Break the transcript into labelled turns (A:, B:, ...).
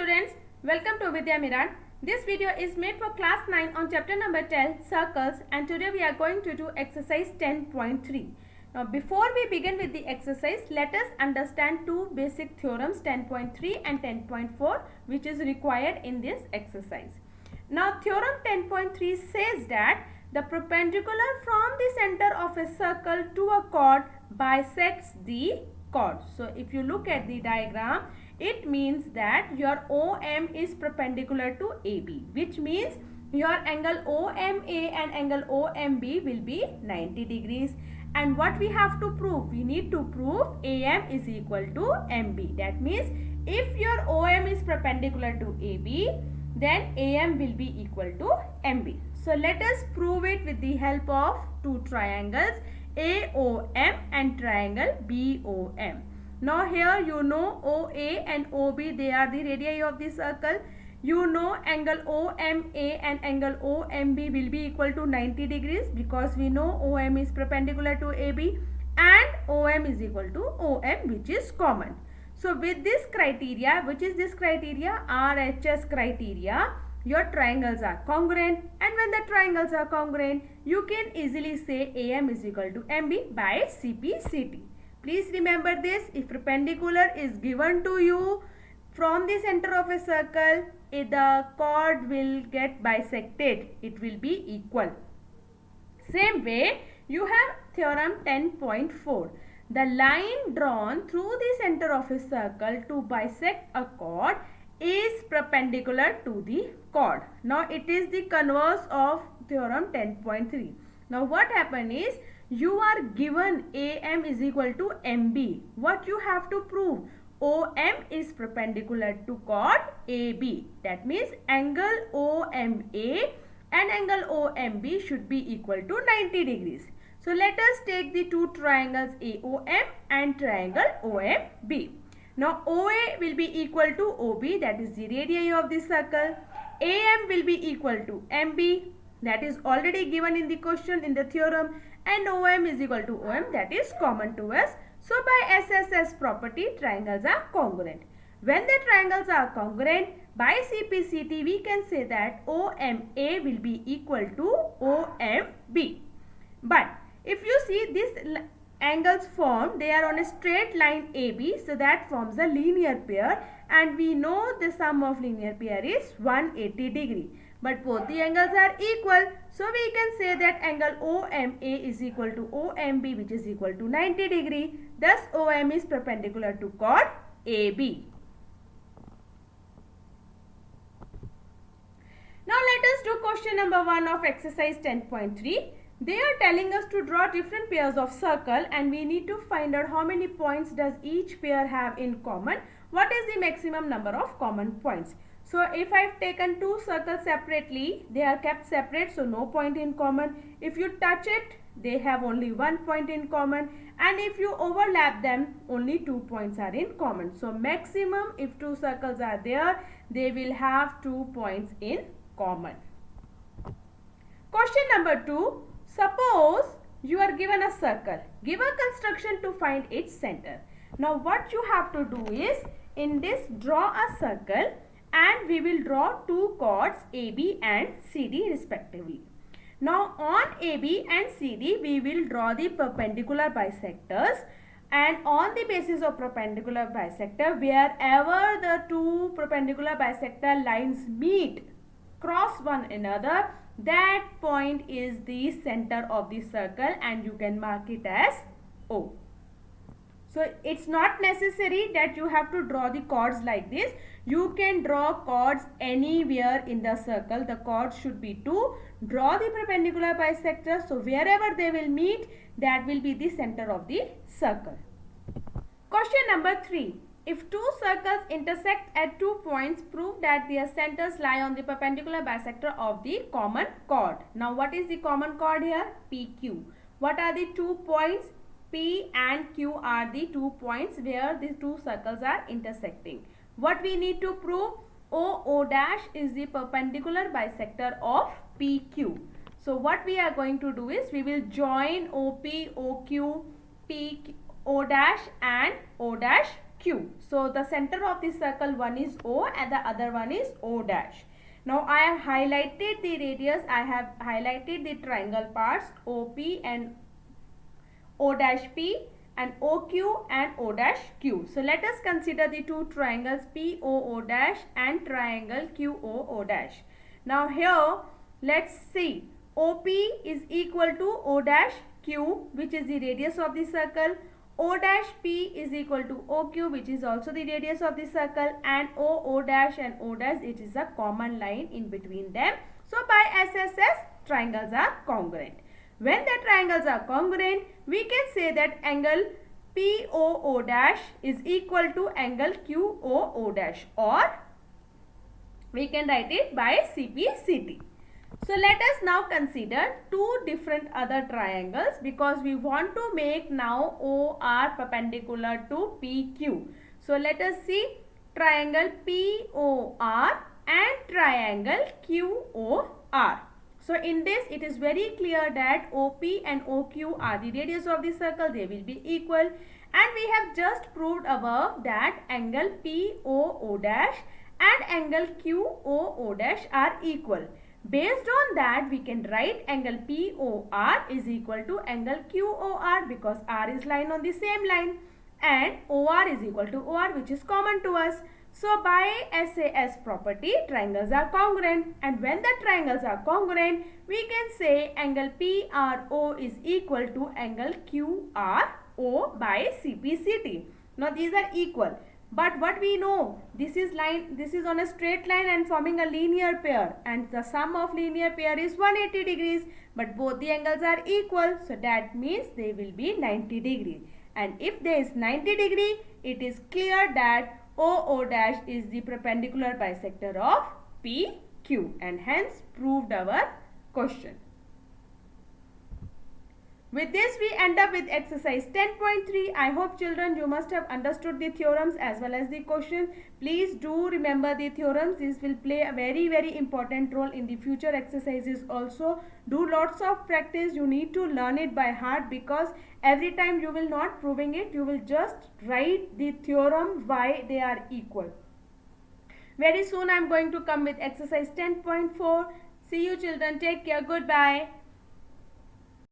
A: students, welcome to Vidya Miran. This video is made for class 9 on chapter number 10 circles, and today we are going to do exercise 10.3. Now before we begin with the exercise, let us understand two basic theorems 10.3 and 10.4 which is required in this exercise. Now theorem 10.3 says that the perpendicular from the center of a circle to a chord bisects the chord. So if you look at the diagram, it means that your OM is perpendicular to AB, which means your angle OMA and angle OMB will be 90 degrees. And what we have to prove? We need to prove AM is equal to MB. That means if your OM is perpendicular to AB, then AM will be equal to MB. So let us prove it with the help of two triangles AOM and triangle BOM. Now here you know OA and OB, they are the radii of the circle. You know angle OMA and angle OMB will be equal to 90 degrees because we know OM is perpendicular to AB and OM is equal to OM, which is common. So with this criteria, which is this criteria? RHS criteria, your triangles are congruent, and when the triangles are congruent, you can easily say AM is equal to MB by CP/CT. Please remember this, if perpendicular is given to you from the center of a circle, the chord will get bisected. It will be equal. Same way, you have theorem 10.4. The line drawn through the center of a circle to bisect a chord is perpendicular to the chord. Now, it is the converse of theorem 10.3. Now, what happened is, you are given AM is equal to MB. What you have to prove? OM is perpendicular to chord AB. That means angle OMA and angle OMB should be equal to 90 degrees. So let us take the two triangles AOM and triangle OMB. Now OA will be equal to OB, that is the radii of the circle. AM will be equal to MB, that is already given in the question in the theorem, and OM is equal to OM, that is common to us. So by SSS property, triangles are congruent. When the triangles are congruent, by CP/CT we can say that OMA will be equal to OMB. But if you see these angles formed, they are on a straight line AB, so that forms a linear pair, and we know the sum of linear pair is 180 degree. But both the angles are equal, so we can say that angle OMA is equal to OMB, which is equal to 90 degree. Thus OM is perpendicular to chord AB. Now let us do question number 1 of exercise 10.3. They are telling us to draw different pairs of circle, and we need to find out how many points does each pair have in common. What is the maximum number of common points? So if I have taken two circles separately, they are kept separate, so no point in common. If you touch it, they have only 1 point in common, and if you overlap them, only 2 points are in common. So maximum, if two circles are there, they will have 2 points in common. Question number 2. Suppose you are given a circle. Give a construction to find its center. Now what you have to do is, in this, draw a circle, and we will draw two chords AB and CD respectively. Now on AB and CD we will draw the perpendicular bisectors, and on the basis of perpendicular bisector, wherever the two perpendicular bisector lines meet, cross one another, that point is the center of the circle, and you can mark it as O. So it's not necessary that you have to draw the chords like this. You can draw chords anywhere in the circle. The chords should be two. Draw the perpendicular bisector. So wherever they will meet, that will be the center of the circle. Question number 3. If two circles intersect at 2 points, prove that their centers lie on the perpendicular bisector of the common chord. Now what is the common chord here? PQ. What are the 2 points? P and Q are the 2 points where these two circles are intersecting. What we need to prove? OO dash is the perpendicular bisector of PQ. So what we are going to do is, we will join OP, OQ, P, O dash and O dash Q. So the center of the circle, one is O and the other one is O dash. Now I have highlighted the radius, I have highlighted the triangle parts OP and O dash P and OQ and O dash Q. So let us consider the two triangles POO dash and triangle QOO dash. Now here let's see, OP is equal to O dash Q, which is the radius of the circle. O dash P is equal to OQ, which is also the radius of the circle, and OO dash and O dash, it is a common line in between them. So by SSS, triangles are congruent. When the triangles are congruent, we can say that angle POO dash is equal to angle QOO dash, or we can write it by CPCT. So let us now consider two different other triangles, because we want to make now OR perpendicular to PQ. So let us see triangle POR and triangle QOR. So in this it is very clear that OP and OQ are the radius of the circle, they will be equal, and we have just proved above that angle POO dash and angle QOO dash are equal. Based on that, we can write angle POR is equal to angle QOR, because R is lying on the same line, and OR is equal to OR, which is common to us. So by SAS property, triangles are congruent, and when the triangles are congruent, we can say angle PRO is equal to angle QRO by CPCT. Now these are equal. But what we know, this is on a straight line and forming a linear pair, and the sum of linear pair is 180 degrees, but both the angles are equal, so that means they will be 90 degrees. And if there is 90 degree, it is clear that OO dash is the perpendicular bisector of PQ, and hence proved our question. With this, we end up with exercise 10.3. I hope children you must have understood the theorems as well as the question. Please do remember the theorems. This will play a very important role in the future exercises also. Do lots of practice. You need to learn it by heart, because every time you will not proving it, you will just write the theorem why they are equal. Very soon I am going to come with exercise 10.4. See you children. Take care. Goodbye.